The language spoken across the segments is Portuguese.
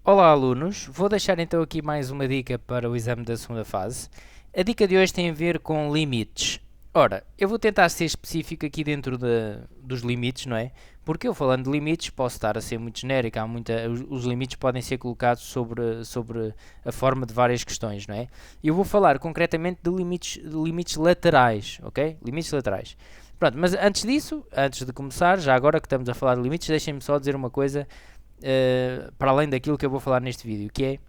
Olá alunos, vou deixar então aqui mais uma dica para o exame da segunda fase. A dica de hoje tem a ver com limites. Ora, eu vou tentar ser específico aqui dentro dos limites, não é? Porque eu falando de limites posso estar a ser muito genérico, os limites podem ser colocados sobre a forma de várias questões, não é? Eu vou falar concretamente de limites laterais, ok? Limites laterais. Pronto, mas antes disso, antes de começar, já agora que estamos a falar de limites, deixem-me só dizer uma coisa para além daquilo que eu vou falar neste vídeo, que é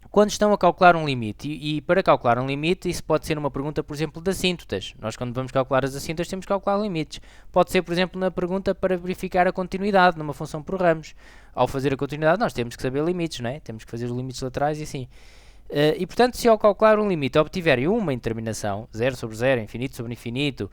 quando estão a calcular um limite, e para calcular um limite, isso pode ser uma pergunta, por exemplo, de assíntotas. Nós, quando vamos calcular as assíntotas, temos que calcular limites. Pode ser, por exemplo, na pergunta para verificar a continuidade numa função por ramos. Ao fazer a continuidade, nós temos que saber limites, não é? Temos que fazer os limites laterais e assim. E, portanto, se ao calcular um limite obtiverem uma indeterminação, 0 sobre 0, infinito sobre infinito,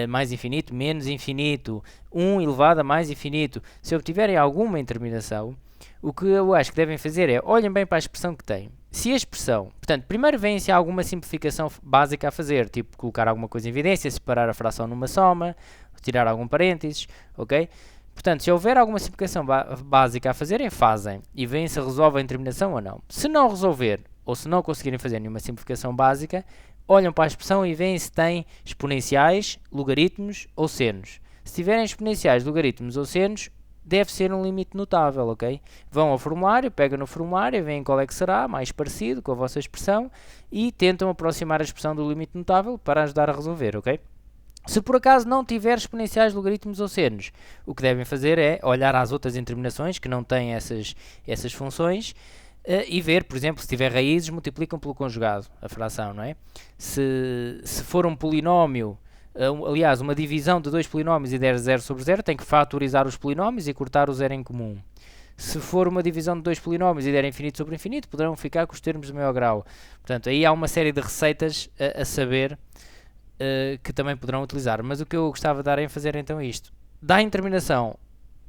mais infinito, menos infinito, 1 elevado a mais infinito, se obtiverem alguma indeterminação, o que eu acho que devem fazer é, olhem bem para a expressão que têm. Se a expressão, portanto, primeiro vem se há alguma simplificação básica a fazer, tipo colocar alguma coisa em evidência, separar a fração numa soma, tirar algum parênteses, ok? Portanto, se houver alguma simplificação básica a fazerem, fazem e veem se resolve a indeterminação ou não. Se não resolver, ou se não conseguirem fazer nenhuma simplificação básica, olham para a expressão e veem se tem exponenciais, logaritmos ou senos. Se tiverem exponenciais, logaritmos ou senos, deve ser um limite notável, ok? Vão ao formulário, pegam no formulário, veem qual é que será, mais parecido com a vossa expressão, e tentam aproximar a expressão do limite notável para ajudar a resolver, ok? Se por acaso não tiver exponenciais, logaritmos ou senos, o que devem fazer é olhar às outras indeterminações que não têm essas funções e ver, por exemplo, se tiver raízes, multiplicam pelo conjugado a fração, não é? Se for um polinómio, aliás, uma divisão de dois polinómios e der 0 sobre 0, tem que fatorizar os polinómios e cortar o zero em comum. Se for uma divisão de dois polinómios e der infinito sobre infinito, poderão ficar com os termos de maior grau. Portanto, aí há uma série de receitas a saber que também poderão utilizar. Mas o que eu gostava de dar a fazer então é isto. Dá a indeterminação,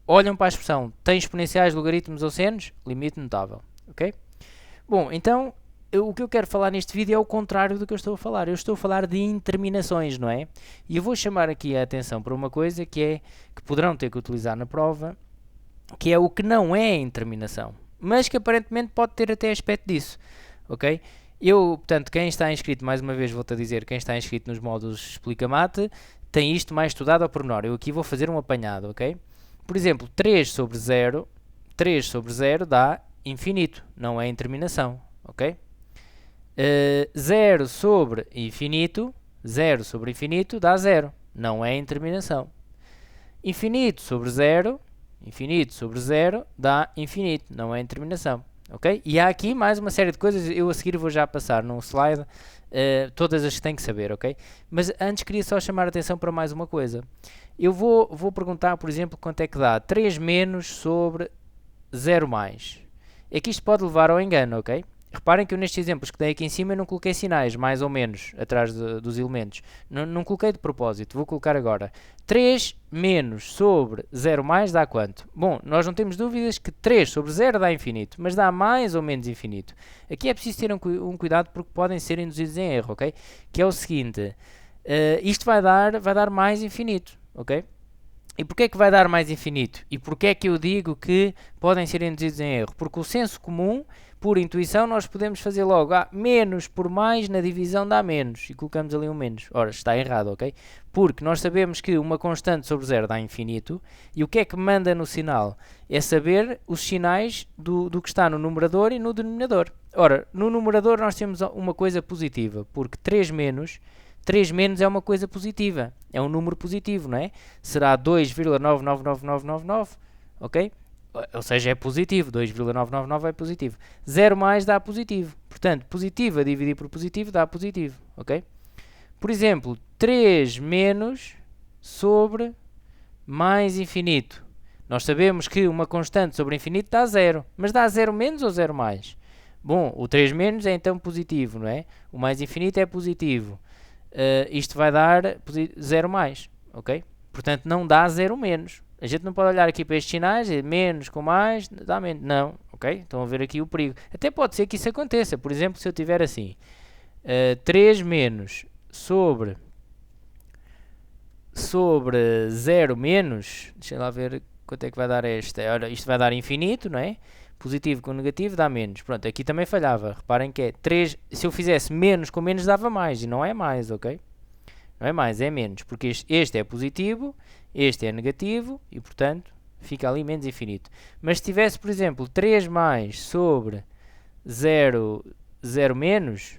olham para a expressão, tem exponenciais, logaritmos ou senos, limite notável. Ok? Bom, então o que eu quero falar neste vídeo é o contrário do que eu estou a falar. Eu estou a falar de interminações, não é? E eu vou chamar aqui a atenção para uma coisa que poderão ter que utilizar na prova, que é o que não é interminação, mas que aparentemente pode ter até aspecto disso. Ok? Portanto, quem está inscrito, mais uma vez vou-te a dizer, quem está inscrito nos módulos Explica Mate, tem isto mais estudado ao pormenor. Eu aqui vou fazer um apanhado, ok? Por exemplo, 3 sobre 0 dá infinito, não é interminação, ok? 0 sobre infinito dá 0, não é interminação. Infinito sobre 0 dá infinito, não é interminação. Ok? E há aqui mais uma série de coisas, eu a seguir vou já passar num slide todas as que têm que saber, ok? Mas antes queria só chamar a atenção para mais uma coisa. Eu vou perguntar, por exemplo, quanto é que dá 3 menos sobre 0 mais. É que isto pode levar ao engano, ok? Reparem que eu nestes exemplos que dei aqui em cima eu não coloquei sinais, mais ou menos, atrás dos elementos. Não coloquei de propósito, vou colocar agora. 3 menos sobre 0 mais dá quanto? Bom, nós não temos dúvidas que 3 sobre 0 dá infinito, mas dá mais ou menos infinito. Aqui é preciso ter um cuidado porque podem ser induzidos em erro, ok? Que é o seguinte, isto vai dar mais infinito, ok? E porquê é que vai dar mais infinito? E porquê é que eu digo que podem ser induzidos em erro? Porque o senso comum, por intuição, nós podemos fazer logo menos por mais na divisão dá menos. E colocamos ali um menos. Ora, está errado, ok? Porque nós sabemos que uma constante sobre zero dá infinito. E o que é que manda no sinal? É saber os sinais do que está no numerador e no denominador. Ora, no numerador nós temos uma coisa positiva. Porque 3 menos é uma coisa positiva, é um número positivo, não é? Será 2,999999, ok? Ou seja, é positivo, 2,999 é positivo. 0 mais dá positivo, portanto, positivo a dividir por positivo dá positivo, ok? Por exemplo, 3 menos sobre mais infinito. Nós sabemos que uma constante sobre infinito dá 0, mas dá 0 menos ou 0 mais? Bom, o 3 menos é então positivo, não é? O mais infinito é positivo. Isto vai dar 0 mais, ok? Portanto, não dá 0 menos. A gente não pode olhar aqui para estes sinais, menos com mais, dá menos. Não, ok? Estão a ver aqui o perigo. Até pode ser que isso aconteça. Por exemplo, se eu tiver assim, 3 menos sobre 0 menos, deixa lá ver quanto é que vai dar esta. Ora, isto vai dar infinito, não é? Positivo com negativo dá menos. Pronto, aqui também falhava. Reparem que é 3, se eu fizesse menos com menos dava mais, e não é mais, ok? Não é mais, é menos, porque este é positivo, este é negativo, e portanto fica ali menos infinito. Mas se tivesse, por exemplo, 3 mais sobre 0, 0 menos,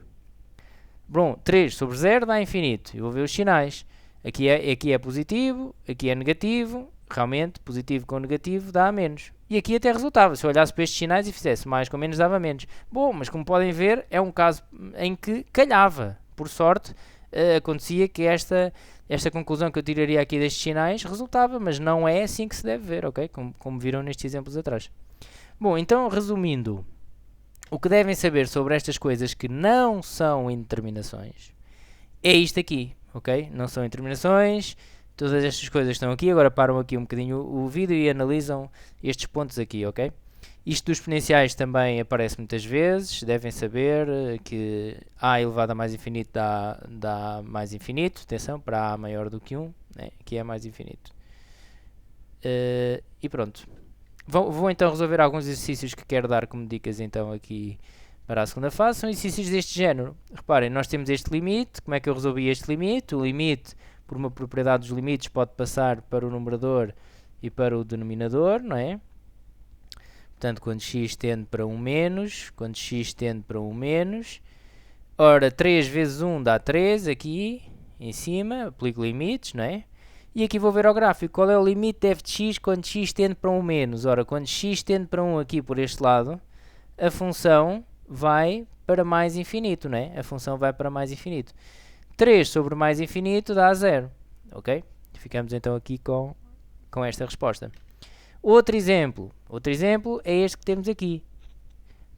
bom, 3 sobre 0 dá infinito. Eu vou ver os sinais. Aqui é positivo, aqui é negativo, realmente positivo com negativo dá menos. E aqui até resultava, se eu olhasse para estes sinais e fizesse mais com menos dava menos. Bom, mas como podem ver, é um caso em que calhava. Por sorte, acontecia que esta conclusão que eu tiraria aqui destes sinais resultava, mas não é assim que se deve ver, ok? Como viram nestes exemplos atrás. Bom, então resumindo, o que devem saber sobre estas coisas que não são indeterminações é isto aqui, ok? Não são indeterminações, todas estas coisas estão aqui, agora param aqui um bocadinho o vídeo e analisam estes pontos aqui, ok? Isto dos exponenciais também aparece muitas vezes, devem saber que A elevado a mais infinito dá mais infinito, atenção, para A maior do que 1, né? Aqui é mais infinito. E pronto. Vou então resolver alguns exercícios que quero dar como dicas então aqui para a segunda fase. São exercícios deste género. Reparem, nós temos este limite, como é que eu resolvi este limite? O limite, por uma propriedade dos limites, pode passar para o numerador e para o denominador, não é? Portanto, quando x tende para 1 menos, quando x tende para 1 menos, ora, 3 vezes 1 dá 3, aqui em cima, aplico limites, não é? E aqui vou ver ao gráfico, qual é o limite de f de x quando x tende para 1 menos? Ora, quando x tende para 1 aqui por este lado, a função vai para mais infinito, não é? A função vai para mais infinito. 3 sobre mais infinito dá 0, ok? Ficamos então aqui com esta resposta. Outro exemplo é este que temos aqui.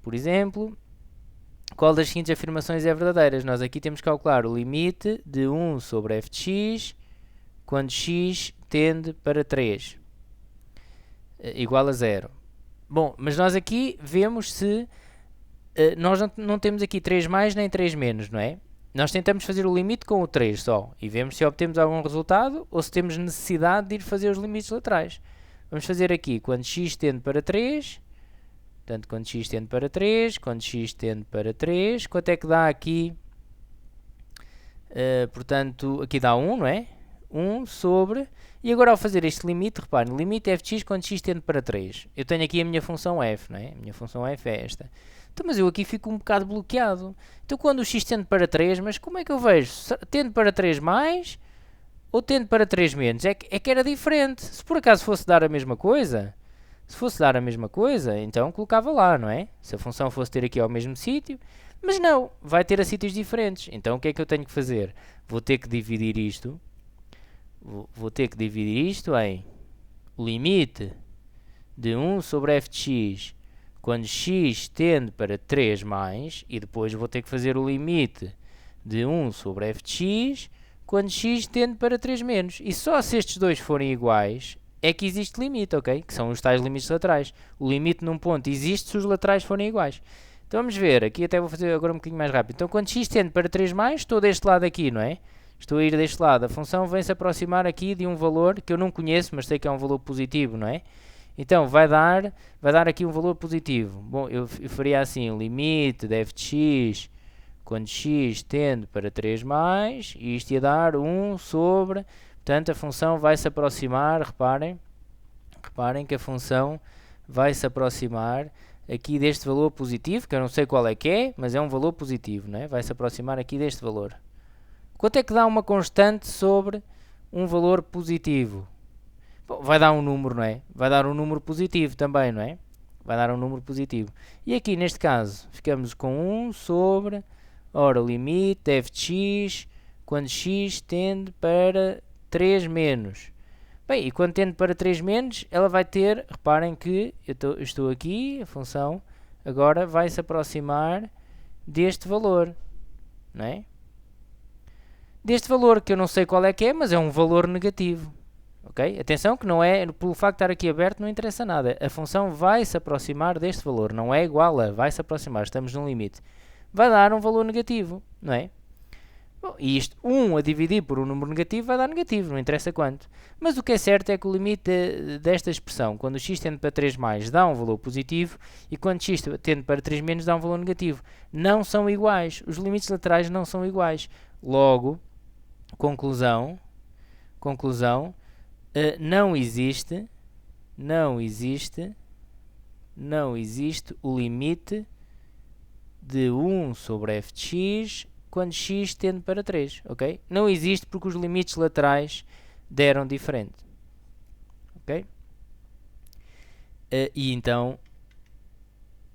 Por exemplo, qual das seguintes afirmações é verdadeira? Nós aqui temos que calcular o limite de 1 sobre f de x quando x tende para 3 igual a 0. Bom, mas nós aqui vemos se nós não temos aqui 3 mais nem 3 menos, não é? Nós tentamos fazer o limite com o 3 só e vemos se obtemos algum resultado ou se temos necessidade de ir fazer os limites laterais. Vamos fazer aqui quando x tende para 3, portanto, quando x tende para 3, quando x tende para 3, quanto é que dá aqui? Portanto, aqui dá 1, não é? 1 sobre, e agora ao fazer este limite, reparem, limite f de x quando x tende para 3. Eu tenho aqui a minha função f, não é? A minha função f é esta. Então, mas eu aqui fico um bocado bloqueado. Então, quando o x tende para 3, mas como é que eu vejo? Tende para 3 mais ou tende para 3 menos? É que era diferente. Se por acaso fosse dar a mesma coisa, então colocava lá, não é? Se a função fosse ter aqui ao mesmo sítio, mas não, vai ter a sítios diferentes. Então, o que é que eu tenho que fazer? Vou ter que dividir isto em limite de 1 sobre f de x quando x tende para 3 mais, e depois vou ter que fazer o limite de 1 sobre f de x quando x tende para 3 menos. E só se estes dois forem iguais é que existe limite, ok? Que são os tais limites laterais. O limite num ponto existe se os laterais forem iguais. Então vamos ver, aqui até vou fazer agora um bocadinho mais rápido. Então quando x tende para 3 mais, estou deste lado aqui, não é? Estou a ir deste lado. A função vem-se aproximar aqui de um valor que eu não conheço, mas sei que é um valor positivo, não é? Então vai dar aqui um valor positivo. Bom, eu faria assim, o limite de f de x quando x tende para 3 mais, e isto ia dar 1 sobre, portanto a função vai se aproximar, reparem que a função vai se aproximar aqui deste valor positivo, que eu não sei qual é que é, mas é um valor positivo, não é? Vai se aproximar aqui deste valor. Quanto é que dá uma constante sobre um valor positivo? Bom, vai dar um número, não é? Vai dar um número positivo também, não é? Vai dar um número positivo. E aqui, neste caso, ficamos com 1 sobre, ora, o limite de f de x, quando x tende para 3 menos. Bem, e quando tende para 3 menos, ela vai ter, reparem que eu estou aqui, a função, agora vai se aproximar deste valor, não é? Deste valor, que eu não sei qual é que é, mas é um valor negativo. Okay? Atenção que não é, pelo facto de estar aqui aberto, não interessa nada. A função vai se aproximar deste valor, não é igual a, vai se aproximar, estamos num limite. Vai dar um valor negativo, não é? Bom, e isto, 1 a dividir por um número negativo vai dar negativo, não interessa quanto. Mas o que é certo é que o limite desta expressão, quando o x tende para 3 mais, dá um valor positivo, e quando x tende para 3 menos, dá um valor negativo. Não são iguais. Os limites laterais não são iguais. Logo, conclusão, não existe o limite de 1 sobre f de x quando x tende para 3, ok? Não existe porque os limites laterais deram diferente, ok? E então,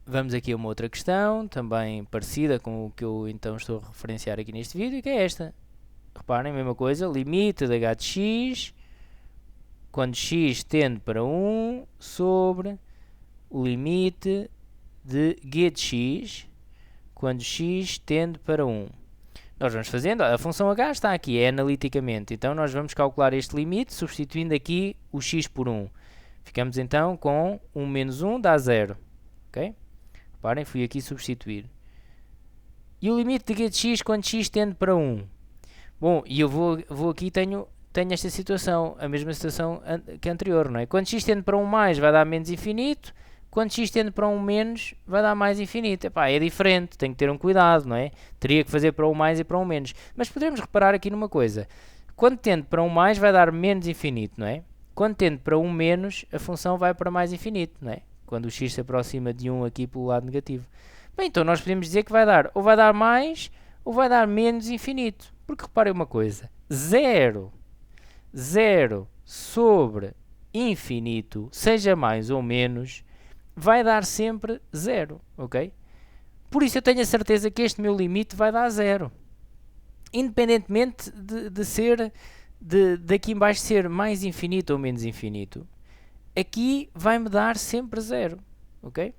vamos aqui a uma outra questão, também parecida com o que eu então estou a referenciar aqui neste vídeo, que é esta. Reparem, mesma coisa, limite de h de x quando x tende para 1 sobre o limite de g de x quando x tende para 1. Nós vamos fazendo, a função h está aqui, é analiticamente, então nós vamos calcular este limite substituindo aqui o x por 1. Ficamos então com 1 menos 1 dá 0, ok? Reparem, fui aqui substituir. E o limite de g de x quando x tende para 1? Bom, e eu vou aqui, tenho esta situação, a mesma situação que a anterior, não é? Quando x tende para 1 mais vai dar menos infinito, quando x tende para 1 menos vai dar mais infinito. Epá, é diferente, tem que ter um cuidado, não é? Teria que fazer para 1 mais e para 1 menos. Mas podemos reparar aqui numa coisa. Quando tende para 1 mais vai dar menos infinito, não é? Quando tende para 1 menos, a função vai para mais infinito, não é? Quando o x se aproxima de 1 aqui pelo lado negativo. Bem, então nós podemos dizer que vai dar ou vai dar mais ou vai dar menos infinito. Porque reparem uma coisa. 0 sobre infinito, seja mais ou menos, vai dar sempre 0, ok? Por isso eu tenho a certeza que este meu limite vai dar 0. Independentemente de ser, daqui em baixo ser mais infinito ou menos infinito, aqui vai-me dar sempre 0, ok?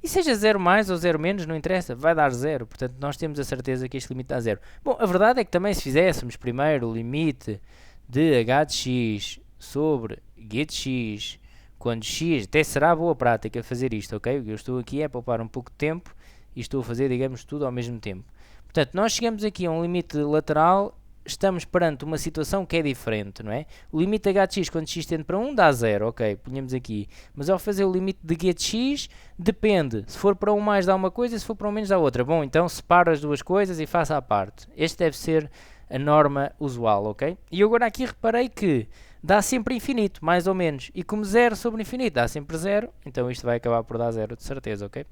E seja 0 mais ou 0 menos, não interessa, vai dar 0. Portanto, nós temos a certeza que este limite dá 0. Bom, a verdade é que também se fizéssemos primeiro o limite de h de x sobre g de x, quando x, até será boa prática fazer isto, ok? O que eu estou aqui é poupar um pouco de tempo e estou a fazer, digamos, tudo ao mesmo tempo. Portanto, nós chegamos aqui a um limite lateral, estamos perante uma situação que é diferente, não é? O limite de h de x quando x tende para 1 dá 0, ok, ponhamos aqui. Mas ao fazer o limite de g de x, depende. Se for para 1 mais dá uma coisa, se for para 1 menos dá outra. Bom, então separo as duas coisas e faço à parte. Este deve ser a norma usual, ok? E agora aqui reparei que dá sempre infinito, mais ou menos. E como 0 sobre infinito dá sempre 0, então isto vai acabar por dar 0 de certeza, ok?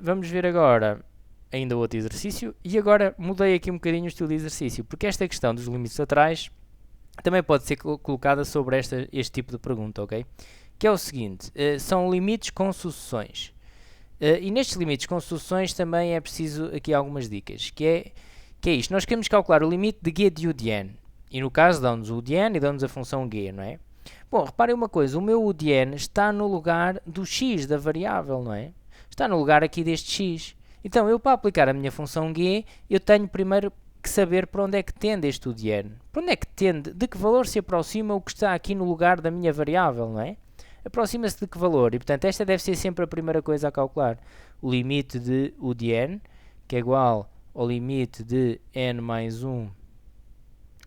Vamos ver agora ainda outro exercício. E agora mudei aqui um bocadinho o estilo de exercício, porque esta questão dos limites laterais também pode ser colocada sobre este tipo de pergunta, ok? Que é o seguinte, são limites com sucessões. E nestes limites com sucessões também é preciso aqui algumas dicas, que é isto. Nós queremos calcular o limite de g de u de n. E no caso dão-nos o de n e dão-nos a função g, não é? Bom, reparem uma coisa, o meu u de n está no lugar do x, da variável, não é? Está no lugar aqui deste x. Então, eu para aplicar a minha função g, eu tenho primeiro que saber para onde é que tende este u de n. Para onde é que tende, de que valor se aproxima o que está aqui no lugar da minha variável, não é? Aproxima-se de que valor? E, portanto, esta deve ser sempre a primeira coisa a calcular. O limite de u de n, que é igual ao limite de n mais 1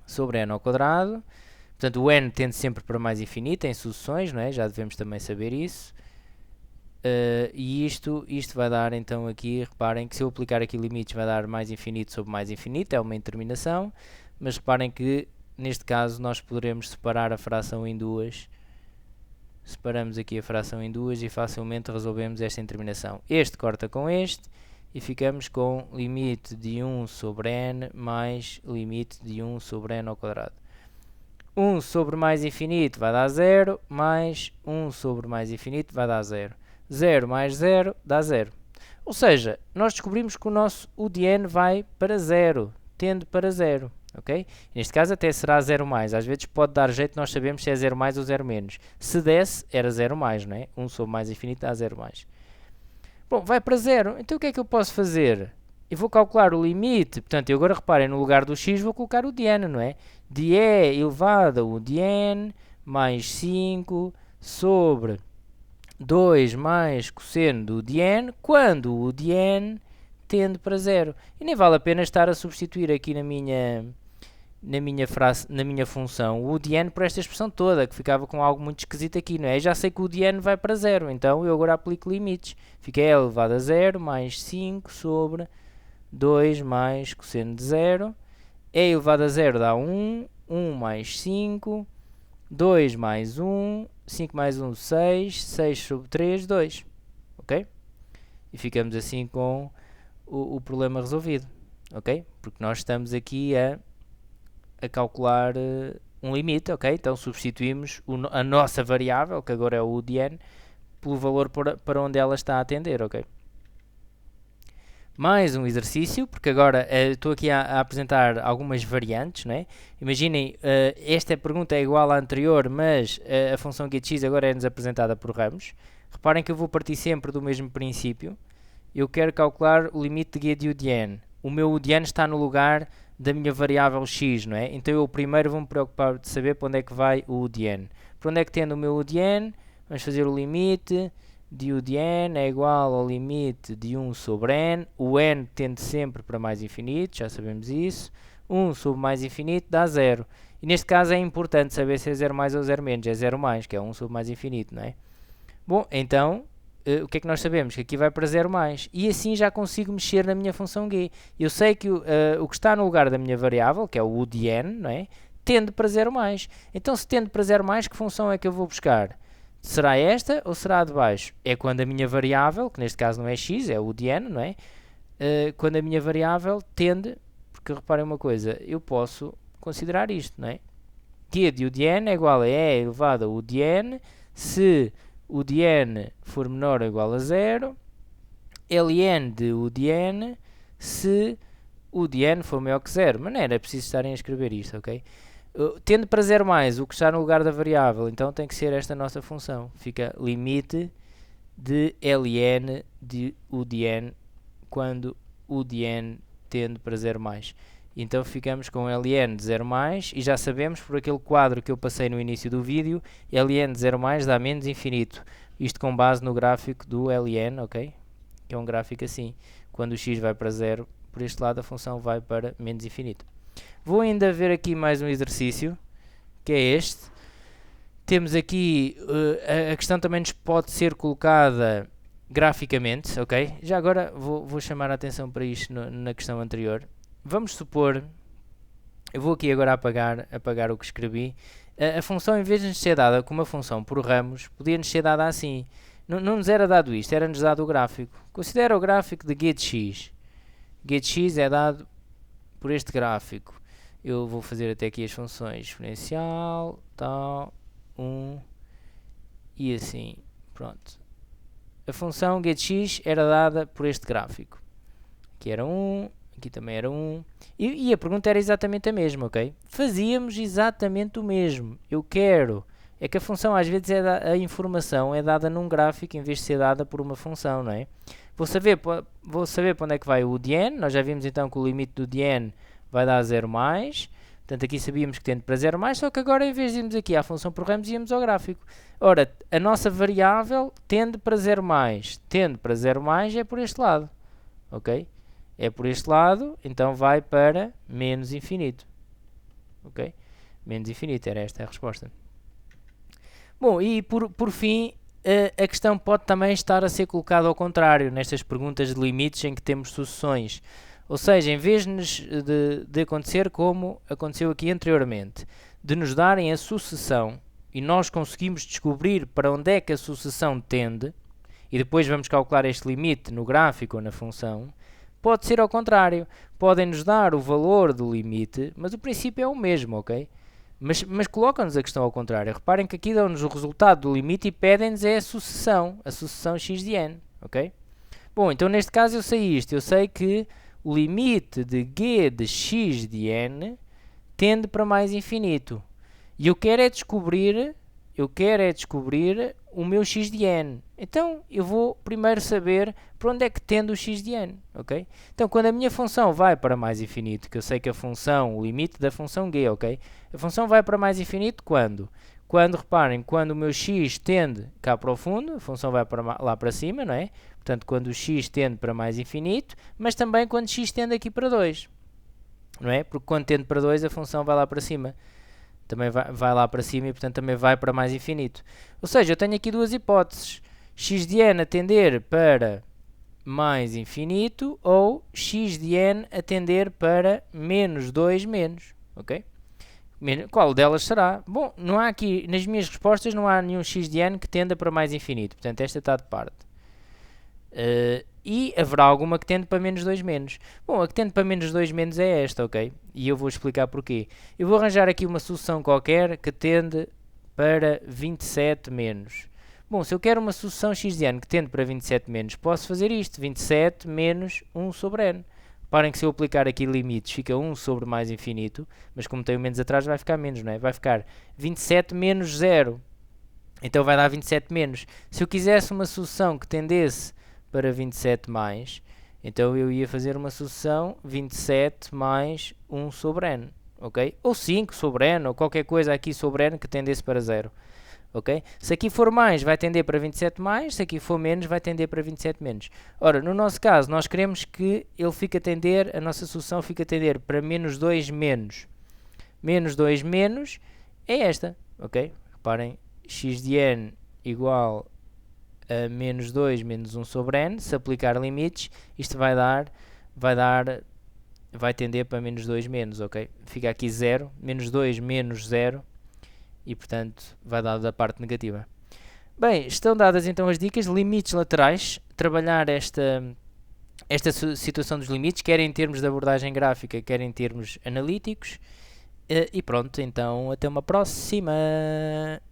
sobre n ao quadrado. Portanto, o n tende sempre para mais infinito em sucessões, não é? Já devemos também saber isso. E isto vai dar então aqui, reparem que se eu aplicar aqui limites vai dar mais infinito sobre mais infinito, é uma indeterminação, mas reparem que neste caso nós poderemos separar a fração em duas. Separamos aqui a fração em duas e facilmente resolvemos esta indeterminação. Este corta com este e ficamos com limite de 1 sobre n mais limite de 1 sobre n ao quadrado. 1 sobre mais infinito vai dar 0, mais 1 sobre mais infinito vai dar 0. 0 mais 0 dá 0. Ou seja, nós descobrimos que o nosso u de n vai para 0, tende para 0. Okay? Neste caso até será 0 mais. Às vezes pode dar jeito, nós sabemos se é 0 mais ou 0 menos. Se desse, era 0 mais, não é? 1 sobre mais infinito dá 0 mais. Bom, vai para 0. Então o que é que eu posso fazer? Eu vou calcular o limite. Portanto, eu agora reparem, no lugar do x vou colocar o de n, não é? De e elevado a u de n mais 5 sobre 2 mais cosseno do de n, quando o de n tende para zero. E nem vale a pena estar a substituir aqui na minha função o de n por esta expressão toda, que ficava com algo muito esquisito aqui, não é? Já sei que o de n vai para zero, então eu agora aplico limites. Fica e elevado a zero mais 5 sobre 2 mais cosseno de zero. E elevado a zero dá 1, 1 mais 5, 2 mais 1, 5 mais 1, 6, 6 sobre 3, 2. Ok? E ficamos assim com o problema resolvido. Ok? Porque nós estamos aqui a calcular um limite, ok? Então substituímos a nossa variável, que agora é o de n, pelo valor para onde ela está a atender, ok? Mais um exercício, porque agora estou aqui a apresentar algumas variantes, não é? Imaginem, esta pergunta é igual à anterior, mas a função getX agora é-nos apresentada por ramos. Reparem que eu vou partir sempre do mesmo princípio. Eu quero calcular o limite de get u de n. O meu u de n está no lugar da minha variável x, não é? Então eu primeiro vou-me preocupar de saber para onde é que vai o u de n. Para onde é que tende o meu u de n? Vamos fazer o limite de u de n é igual ao limite de 1 sobre n. O n tende sempre para mais infinito, já sabemos isso. 1 sobre mais infinito dá 0. E neste caso é importante saber se é 0 mais ou 0 menos. É 0 mais, que é 1 sobre mais infinito, não é? Bom, então, o que é que nós sabemos? Que aqui vai para 0 mais. E assim já consigo mexer na minha função g. Eu sei que o que está no lugar da minha variável, que é o u de n, não é? Tende para 0 mais. Então, se tende para 0 mais, que função é que eu vou buscar? Será esta ou será a de baixo? É quando a minha variável, que neste caso não é x, é o de n, não é? Quando a minha variável tende, porque reparem uma coisa, eu posso considerar isto, não é? Q de u de n é igual a e elevado a u de n, se o de n for menor ou igual a 0, ln de u de n, se o de n for maior que 0. Mas não era preciso estarem a escrever isto, ok? Tendo para 0 mais o que está no lugar da variável, então tem que ser esta nossa função. Fica limite de ln de u de n quando u de n tende para 0 mais. Então ficamos com ln de 0 mais e já sabemos por aquele quadro que eu passei no início do vídeo, ln de 0 mais dá menos infinito. Isto com base no gráfico do ln, ok? Que é um gráfico assim. Quando o x vai para 0, por este lado a função vai para menos infinito. Vou ainda ver aqui mais um exercício, que é este. Temos aqui, a questão também nos pode ser colocada graficamente, ok? Já agora vou chamar a atenção para isto na questão anterior. Vamos supor, eu vou aqui agora apagar o que escrevi. A função, em vez de nos ser dada como uma função por ramos, podia-nos ser dada assim. Não nos era dado isto, era-nos dado o gráfico. Considera o gráfico de getX. GetX é dado por este gráfico. Eu vou fazer até aqui as funções exponencial, tal, 1 e assim. Pronto. A função getX era dada por este gráfico. Aqui era 1, aqui também era 1. E a pergunta era exatamente a mesma, ok? Fazíamos exatamente o mesmo. Eu quero... É que a função às vezes a informação é dada num gráfico em vez de ser dada por uma função, não é? Vou saber para onde é que vai o de n. Nós já vimos então que o limite do de n vai dar 0 mais. Portanto, aqui sabíamos que tende para 0 mais, só que agora em vez de irmos aqui à função por ramos, íamos ao gráfico. Ora, a nossa variável tende para 0 mais. Tende para 0 mais é por este lado. Ok? É por este lado, então vai para menos infinito. Ok? Menos infinito, era esta a resposta. Bom, e por fim, a questão pode também estar a ser colocada ao contrário, nestas perguntas de limites em que temos sucessões. Ou seja, em vez de acontecer como aconteceu aqui anteriormente, de nos darem a sucessão e nós conseguimos descobrir para onde é que a sucessão tende, e depois vamos calcular este limite no gráfico ou na função, pode ser ao contrário. Podem-nos dar o valor do limite, mas o princípio é o mesmo, ok? Mas colocam-nos a questão ao contrário. Reparem que aqui dão-nos o resultado do limite e pedem-nos a sucessão x de n, ok? Bom, então neste caso eu sei isto. Eu sei que o limite de g de x de n tende para mais infinito. E eu quero é descobrir o meu x de n. Então eu vou primeiro saber para onde é que tende o x de n, ok? Então quando a minha função vai para mais infinito, que eu sei que a função, o limite da função g, ok? A função vai para mais infinito quando? Quando, reparem, quando o meu x tende cá para o fundo, a função vai lá para cima, não é? Portanto, quando o x tende para mais infinito, mas também quando x tende aqui para 2, não é? Porque quando tende para 2, a função vai lá para cima. Também vai lá para cima e, portanto, também vai para mais infinito. Ou seja, eu tenho aqui duas hipóteses. X de n a tender para mais infinito ou x de n a tender para menos 2 menos, ok? Qual delas será? Bom, não há aqui, nas minhas respostas não há nenhum x de n que tenda para mais infinito, portanto esta está de parte. E haverá alguma que tende para menos 2 menos. Bom, a que tende para menos 2 menos é esta, ok? E eu vou explicar porquê. Eu vou arranjar aqui uma solução qualquer que tende para 27 menos. Bom, se eu quero uma solução x de n que tende para 27 menos, posso fazer isto, 27 menos 1 sobre n. Reparem que se eu aplicar aqui limites, fica 1 sobre mais infinito, mas como tem o menos atrás, vai ficar menos, não é? Vai ficar 27 menos 0. Então vai dar 27 menos. Se eu quisesse uma solução que tendesse para 27 mais, então eu ia fazer uma solução 27 mais 1 sobre n, ok? Ou 5 sobre n, ou qualquer coisa aqui sobre n que tendesse para 0. Okay? Se aqui for mais, vai tender para 27 mais, se aqui for menos, vai tender para 27 menos. Ora, no nosso caso, nós queremos que ele fique a tender, a nossa solução fique a tender para menos 2 menos. Menos 2 menos é esta, ok? Reparem, x de n igual a menos 2 menos 1 sobre n. Se aplicar limites, isto vai tender para menos 2 menos, ok? Fica aqui 0, menos 2 menos 0. E, portanto, vai dar da parte negativa. Bem, estão dadas então as dicas, limites laterais, trabalhar esta situação dos limites, quer em termos de abordagem gráfica, quer em termos analíticos. E pronto, então até uma próxima!